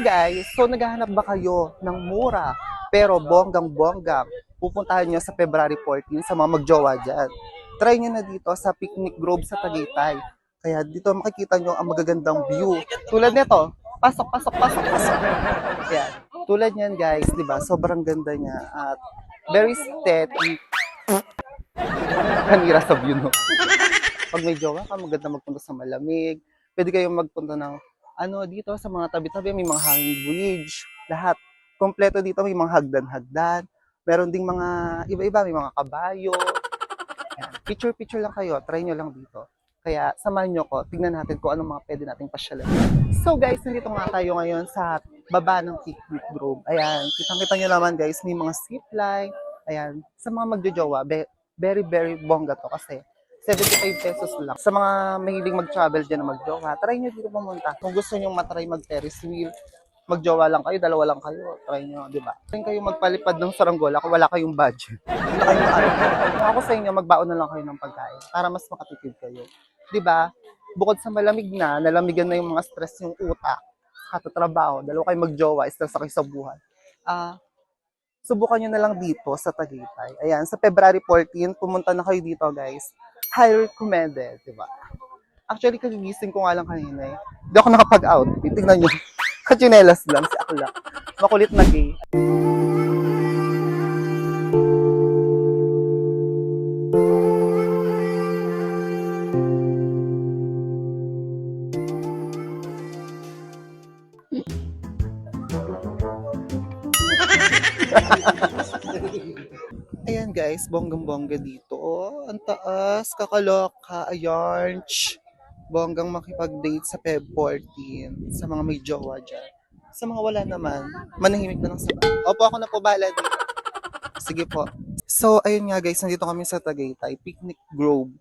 guys, so naghahanap ba kayo ng mura pero bonggang-bonggang? Pupuntahan nyo sa February 14 sa mga magjowa dyan. Try nyo na dito sa Picnic Grove sa Tagaytay. Kaya dito makikita nyo ang magagandang view. Tulad nito, pasok, pasok, pasok, pasok. Yan. Tulad niyan guys, di ba? Sobrang ganda niya at very aesthetic. Kanira sa view, no? Pag may jowa ka, maganda magpunta sa malamig. Pwede kayong magpunta ng dito sa mga tabi-tabi, may mga hanging bridge, lahat. Kompleto dito, may mga hagdan-hagdan. Meron ding mga iba-iba, may mga kabayo. Yan. Picture-picture lang kayo, try nyo lang dito. Kaya samahan nyo ko, tignan natin kung anong mga pwede nating pasyalan. So guys, nandito nga tayo ngayon sa baba ng Picnic Grove. Ayan, kitang-kita nyo naman guys, may mga zip line. Ayan, sa mga magjojowa, very, very bongga to kasi 75 pesos lang. Sa mga mahilig mag-travel dyan na magjowa, try nyo dito pumunta. Kung gusto nyo matry mag-Ferris wheel, magjowa lang kayo, dalawa lang kayo, try nyo, di ba? Try kayo magpalipad ng saranggola kung wala kayong budget. Wala kayong maalipad. Kung ako sa inyo, magbaon na lang kayo ng pagkain para mas makatipid kayo. Di ba? Bukod sa malamig na, nalamigan na yung mga stress yung utak, katatrabaho, dalawa kayo magjowa, stress kayo sa buhay. Subukan nyo na lang dito sa Tagaytay. Ayan, sa February 14, pumunta na kayo dito guys. Highly recommended, di ba? Actually, kagigising ko nga lang kanina eh. Hindi ako nakapag-out. Tingnan nyo. Kachinelas lang si Akla. Makulit na gay. Ayan guys, bonggang-bongga dito. Oh, ang taas, kakaloka, ayan. Bonggang makipag-date sa Feb 14 sa mga may jowa dyan. Sa mga wala naman, manahimik na lang sa bahay. Opo, ako na po bahala dito. Sige po. So, ayun nga guys, nandito kami sa Tagaytay, Picnic Grove.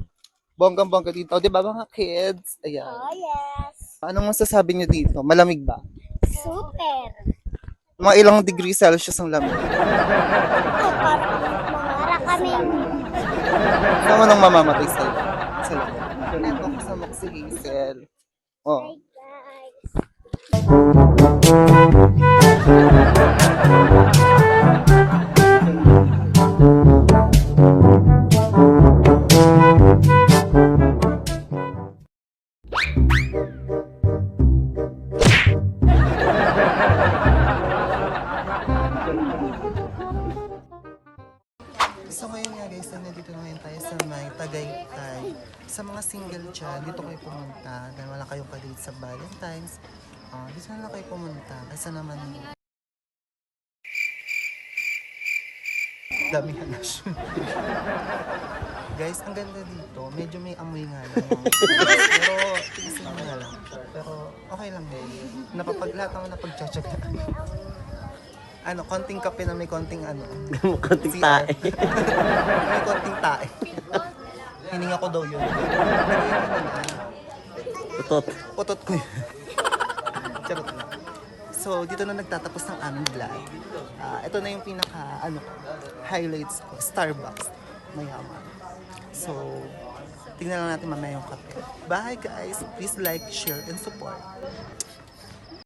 Bonggang-bongga dito. Di ba mga kids? Ayan. Oh, yes. Anong masasabi niyo dito? Malamig ba? Super. Mga ilang degree Celsius ang lamig. Para kami. Sama nang mamamatay sa lamig. Ito kasama ko si Hazel. Oh. Guys. So ngayon nga guys, nandito na ngayon tayo sa may Tagaytay. Sa mga single dyan, dito kayo pumunta. Dahil wala kayong kadate sa Valentine's. Dito na lang kayo pumunta. Kasi naman, dami hanas. Guys, ang ganda dito. Medyo may amoy nga lang. Pero, tigisin mo na lang. Pero, okay lang din. Lahat naman napagtsatsagaan. Konting kape na may konting Konting tae. may konting tae. Hininga ko daw yun. Utot. Utot ko yun. Charot lang. So, dito na nagtatapos ng aming vlog. Ito na yung pinaka, highlights ko. Starbucks. Mayaman. So, tingnan lang natin mamaya yung kape. Bye guys! Please like, share, and support.